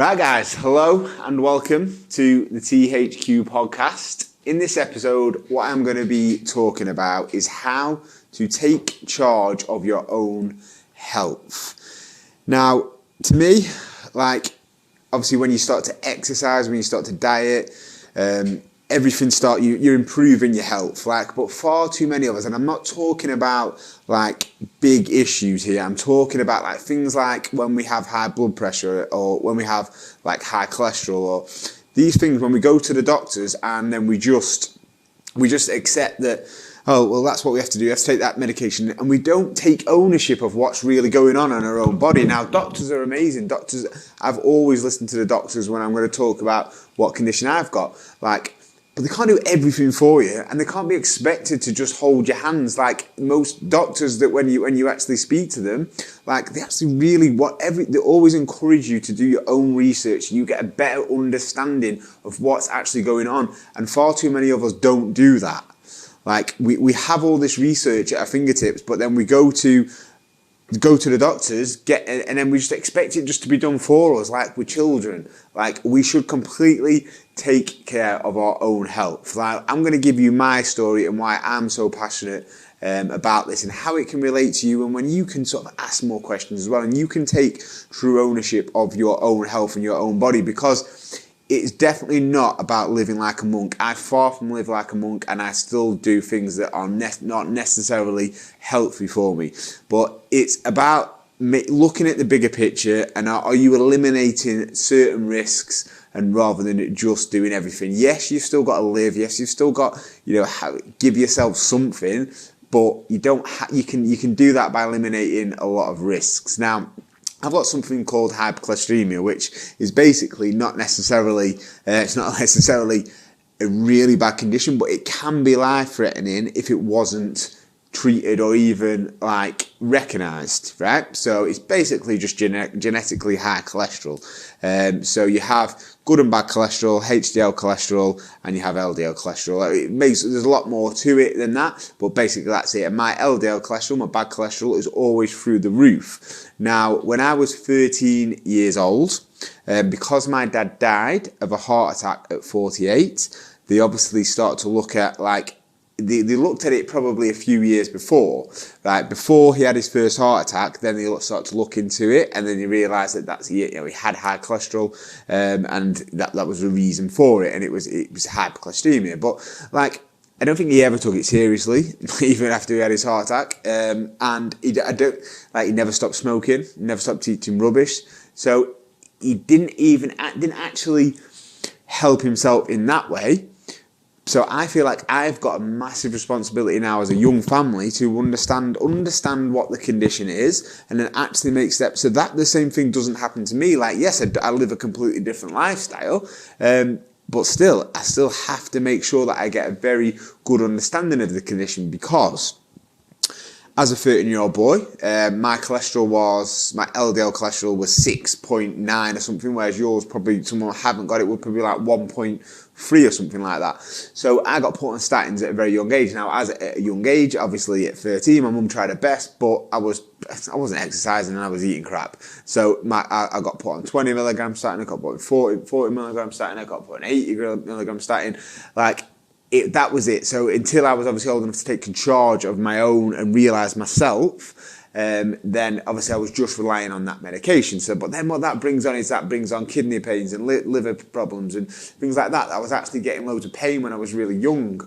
Right guys, hello and welcome to the THQ podcast. In this episode, what I'm going to be talking about is how to take charge of your own health. Now, to me, obviously when you start to exercise, when you start to diet, you're improving your health, but far too many of us, and I'm not talking about big issues here, I'm talking about things like when we have high blood pressure or when we have high cholesterol or these things, when we go to the doctors and then we just accept that, oh, well, that's what we have to do. We have to take that medication. And we don't take ownership of what's really going on in our own body. Now, doctors are amazing. I've always listened to the doctors when I'm going to talk about what condition I've got. But they can't do everything for you, and they can't be expected to just hold your hands. Most doctors, that when you actually speak to them, they actually really they always encourage you to do your own research. You get a better understanding of what's actually going on, and far too many of us don't do that. We have all this research at our fingertips, but then we go to the doctors, and then we just expect it just to be done for us, like we're children. We should completely take care of our own health. I'm going to give you my story and why I'm so passionate about this and how it can relate to you, and when you can sort of ask more questions as well, and you can take true ownership of your own health and your own body, because it's definitely not about living like a monk. I far from live like a monk, and I still do things that are not necessarily healthy for me. But it's about looking at the bigger picture, and are you eliminating certain risks, and rather than just doing everything. Yes, you've still got to live. Yes, you've still got, give yourself something, but you don't. You can do that by eliminating a lot of risks. Now, I've got something called hypercholesteremia, which is basically not necessarily, it's not necessarily a really bad condition, but it can be life-threatening if it wasn't treated or even recognised, right? So it's basically just genetically high cholesterol. So you have good and bad cholesterol, HDL cholesterol, and you have LDL cholesterol. There's a lot more to it than that, but basically that's it. And my LDL cholesterol, my bad cholesterol, is always through the roof. Now, when I was 13 years old, because my dad died of a heart attack at 48, they obviously start to look at they looked at it probably a few years before, before he had his first heart attack. Then they start to look into it, and then they realised that he had high cholesterol, and that was the reason for it, and it was hypercholesteremia. But I don't think he ever took it seriously, even after he had his heart attack, and he never stopped smoking, never stopped eating rubbish, so he didn't actually help himself in that way. So I feel like I've got a massive responsibility now as a young family to understand what the condition is, and then actually make steps so that the same thing doesn't happen to me. Yes, I live a completely different lifestyle, but still, I still have to make sure that I get a very good understanding of the condition, because as a 13-year-old boy, my LDL cholesterol was 6.9 or something, whereas yours, probably someone who haven't got it, would probably be 1.3 or something like that. So I got put on statins at a very young age. Now, at a young age, obviously at 13, my mum tried her best, but I wasn't exercising and I was eating crap. So I got put on 20 milligram statin, I got put on 40 milligram statin, I got put on 80 milligram statin. That was it. So until I was obviously old enough to take charge of my own and realise myself, then obviously I was just relying on that medication. But then what that brings on kidney pains and liver problems and things like that. I was actually getting loads of pain when I was really young.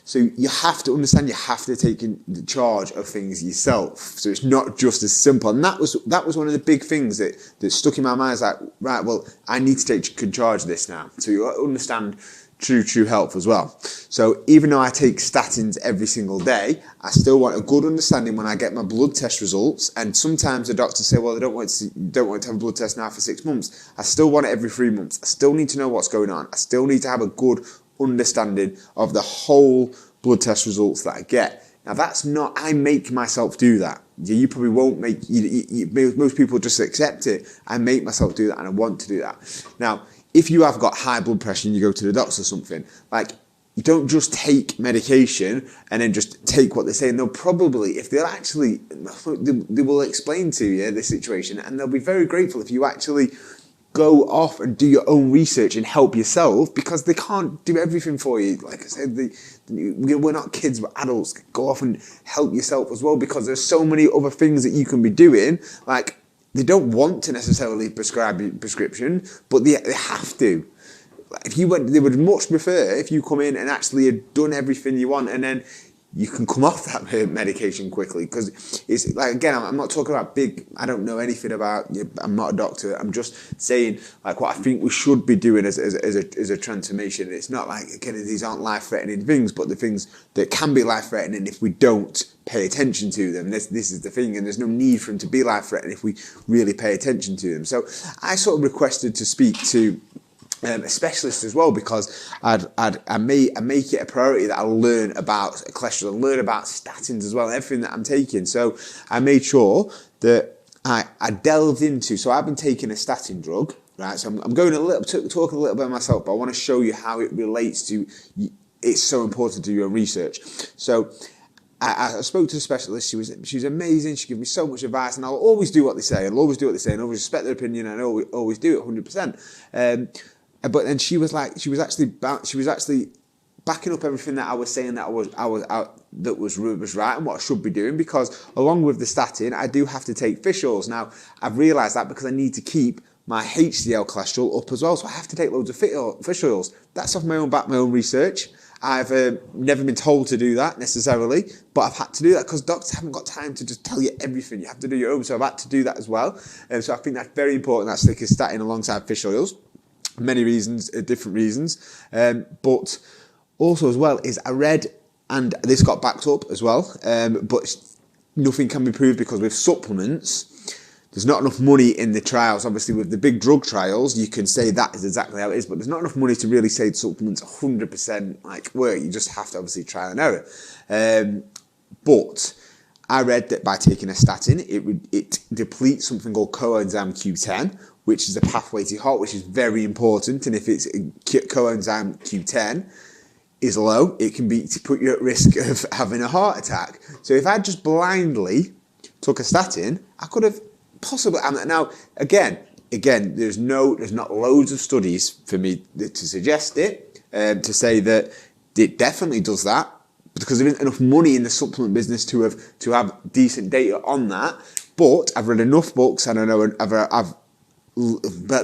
So you have to understand, you have to take charge of things yourself. So it's not just as simple. And that was one of the big things that stuck in my mind. Right, well, I need to take charge of this now. So you understand true health as well. So even though I take statins every single day, I still want a good understanding when I get my blood test results. And sometimes the doctors say, well, they don't want to have a blood test now for 6 months. I still want it every 3 months. I still need to know what's going on. I still need to have a good understanding of the whole blood test results that I get. Now, that's not, I make myself do that. You probably won't most people just accept it. I make myself do that, and I want to do that. Now, if you have got high blood pressure and you go to the doctor or something, you don't just take medication and then just take what they say. And they'll probably, they will explain to you the situation, and they'll be very grateful if you actually go off and do your own research and help yourself, because they can't do everything for you. Like I said, we're not kids, we're adults. Go off and help yourself as well, because there's so many other things that you can be doing. Like, they don't want to necessarily prescribe a prescription, but they have to. If you went, they would much prefer if you come in and actually had done everything you want, and then you can come off that medication quickly. Because it's like, again, I'm not talking about big, I don't know anything about, I'm not a doctor. I'm just saying like what I think we should be doing as a transformation. It's not like, again, these aren't life-threatening things, but the things that can be life-threatening if we don't pay attention to them. This is the thing, and there's no need for them to be life-threatening if we really pay attention to them. So I sort of requested to speak to a specialist as well, because I make it a priority that I learn about cholesterol, learn about statins as well, everything that I'm taking. So I made sure that I delved into, so I've been taking a statin drug, right? So I'm going talking a little bit myself, but I want to show you how it relates to, it's so important to do your research. So I spoke to a specialist. She was amazing. She gave me so much advice, and I'll always do what they say. I'll always do what they say, and always respect their opinion, and I always do it 100%. But then she was actually backing up everything that I was saying that was right and what I should be doing, because along with the statin, I do have to take fish oils. Now, I've realised that because I need to keep my HDL cholesterol up as well, so I have to take loads of fish oils. That's off my own research. I've never been told to do that necessarily, but I've had to do that because doctors haven't got time to just tell you everything. You have to do your own, so I've had to do that as well. So I think that's very important, that's taking statin alongside fish oils. Many reasons, different reasons, but also as well is I read, and this got backed up as well, but nothing can be proved, because with supplements, there's not enough money in the trials. Obviously, with the big drug trials, you can say that is exactly how it is, but there's not enough money to really say supplements 100% like work. You just have to obviously trial and error. But I read that by taking a statin, it depletes something called coenzyme Q10, which is a pathway to heart, which is very important. And if it's coenzyme Q10 is low, it can be to put you at risk of having a heart attack. So if I just blindly took a statin, I could have possibly. Now, again, there's not loads of studies for me to suggest it, to say that it definitely does that, because there isn't enough money in the supplement business to have decent data on that. But I've read enough books, and I know I've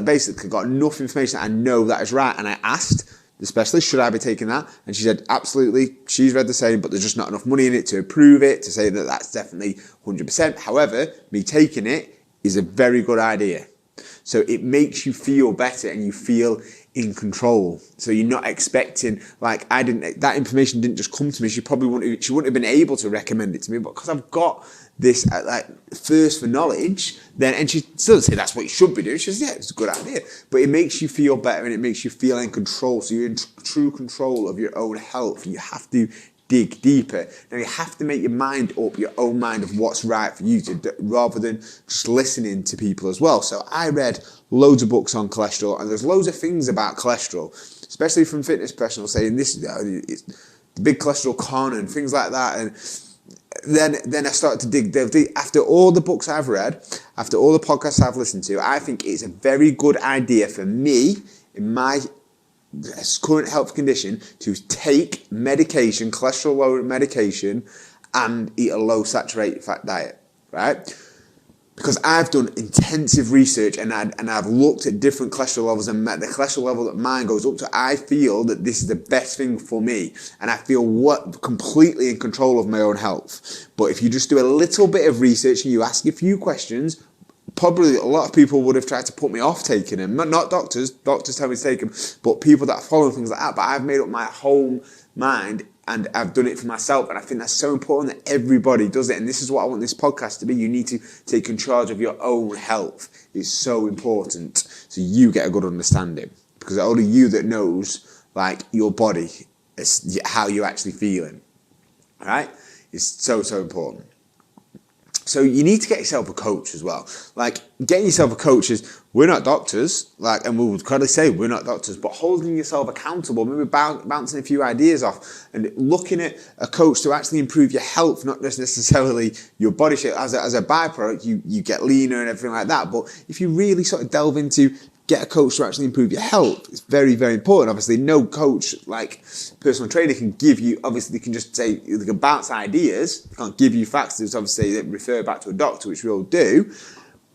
basically got enough information that I know that is right. And I asked the specialist, should I be taking that? And she said, absolutely. She's read the same, but there's just not enough money in it to approve it, to say that that's definitely 100%. However, me taking it is a very good idea. So it makes you feel better and you feel in control. So you're not expecting, like that information didn't just come to me. She wouldn't have been able to recommend it to me, but because I've got this thirst for knowledge, and she still doesn't say that's what you should be doing. She says, yeah, it's a good idea, but it makes you feel better and it makes you feel in control. So you're in true control of your own health. You have to dig deeper. Now you have to make your mind up, your own mind of what's right for you, rather than just listening to people as well. So I read loads of books on cholesterol, and there's loads of things about cholesterol, especially from fitness professionals saying this is the big cholesterol con and things like that. And then I started to dig deep. After all the books I've read, after all the podcasts I've listened to, I think it's a very good idea for me in my current health condition to take medication, cholesterol lowering medication, and eat a low saturated fat diet, right? Because I've done intensive research and I've looked at different cholesterol levels, and the cholesterol level that mine goes up to, I feel that this is the best thing for me, and I feel completely in control of my own health. But if you just do a little bit of research and you ask a few questions, probably a lot of people would have tried to put me off taking them. Not doctors. Doctors tell me to take them, but people that are following things like that. But I've made up my whole mind, and I've done it for myself. And I think that's so important that everybody does it. And this is what I want this podcast to be. You need to take charge of your own health. It's so important. So you get a good understanding, because it's only you that knows, like, your body, how you're actually feeling. All right? It's so, so important. So you need to get yourself a coach as well. Like, getting yourself a coach is, we're not doctors, and we would clearly say we're not doctors, but holding yourself accountable, maybe bouncing a few ideas off, and looking at a coach to actually improve your health, not just necessarily your body shape. As a byproduct, you get leaner and everything like that. But if you really sort of delve into get a coach to actually improve your health. It's very, very important. Obviously, no coach, like personal trainer, can give you, obviously they can just say, they can bounce ideas, they can't give you facts. There's obviously they refer back to a doctor, which we all do.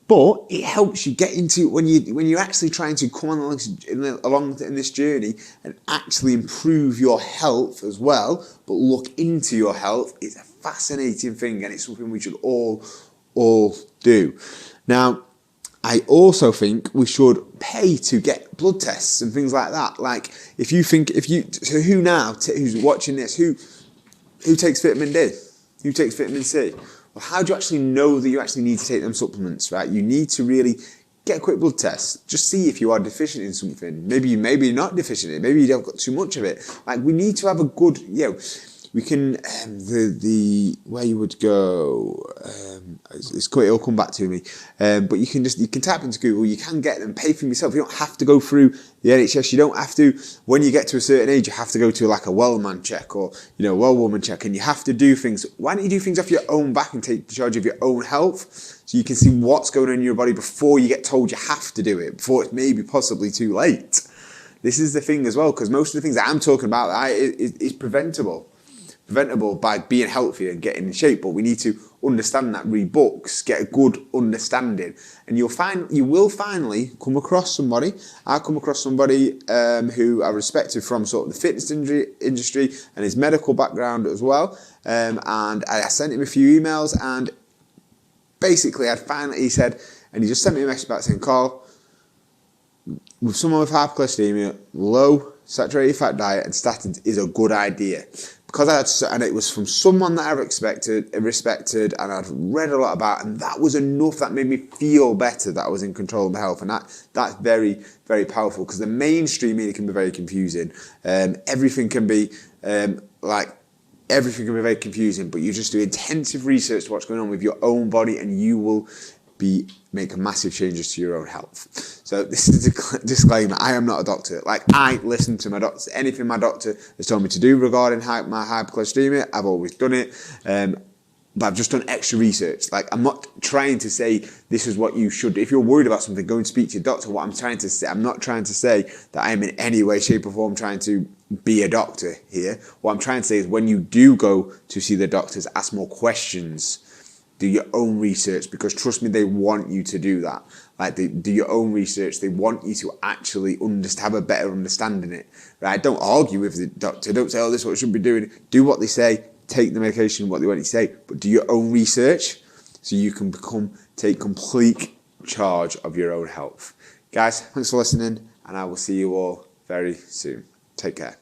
But it helps you get into, when you're actually trying to come along in this journey and actually improve your health as well, but look into your health. It's a fascinating thing, and it's something we should all do. Now, I also think we should pay to get blood tests and things like that. Like, so who's watching this, who takes vitamin D? Who takes vitamin C? Well, how do you actually know that you actually need to take them supplements, right? You need to really get a quick blood test. Just see if you are deficient in something. Maybe you're not deficient in it. Maybe you don't got too much of it. Like, we need to have a good, we can, where you would go, it'll come back to me. But you can type into Google, you can get them, pay for them yourself. You don't have to go through the NHS. You don't have to, when you get to a certain age, you have to go to like a well-man check or, well-woman check, and you have to do things. Why don't you do things off your own back and take charge of your own health, so you can see what's going on in your body before you get told you have to do it, before it's maybe possibly too late. This is the thing as well, because most of the things that I'm talking about is preventable by being healthy and getting in shape, but we need to understand that, read books, get a good understanding, and you will finally come across somebody. I come across somebody who I respected from sort of the fitness industry and his medical background as well, and I sent him a few emails, and basically he said, and he just sent me a message back saying, Carl, with someone with hypercholesterolemia, low saturated fat diet and statins is a good idea. And it was from someone that I respected, and I'd read a lot about, and that was enough that made me feel better that I was in control of my health, and that's very, very powerful, because the mainstream media can be very confusing. Everything can be very confusing, but you just do intensive research to what's going on with your own body, and you will make massive changes to your own health. So this is a disclaimer. I am not a doctor. Like, I listen to my doctor. Anything my doctor has told me to do regarding my hypercholesterolemia, I've always done it. But I've just done extra research. Like, I'm not trying to say this is what you should do. If you're worried about something, go and speak to your doctor. What I'm trying to say, I'm not trying to say that I am in any way, shape or form trying to be a doctor here. What I'm trying to say is, when you do go to see the doctors, ask more questions. Do your own research, because trust me, they want you to do that. Like, they do your own research. They want you to actually have a better understanding it. Right? Don't argue with the doctor. Don't say, this is what I should be doing. Do what they say. Take the medication, what they want you to say. But do your own research so you can take complete charge of your own health. Guys, thanks for listening, and I will see you all very soon. Take care.